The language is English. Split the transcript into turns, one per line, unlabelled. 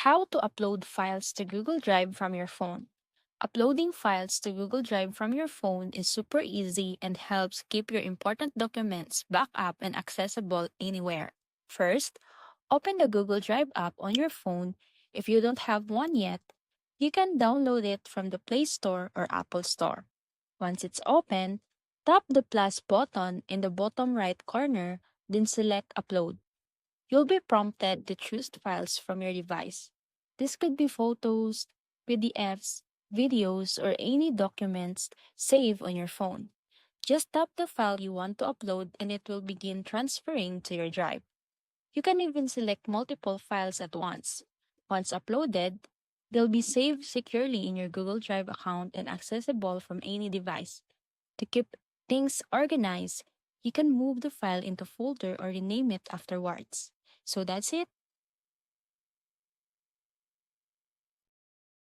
How to upload files to Google Drive from your phone. Uploading files to Google Drive from your phone is super easy and helps keep your important documents backed up and accessible anywhere. First, open the Google Drive app on your phone. If you don't have one yet, you can download it from the Play Store or Apple Store. Once it's open, tap the plus button in the bottom right corner, then select Upload. You'll be prompted to choose files from your device. This could be photos, PDFs, videos, or any documents saved on your phone. Just tap the file you want to upload and it will begin transferring to your drive. You can even select multiple files at once. Once uploaded, they'll be saved securely in your Google Drive account and accessible from any device. To keep things organized, you can move the file into folder or rename it afterwards. So that's it.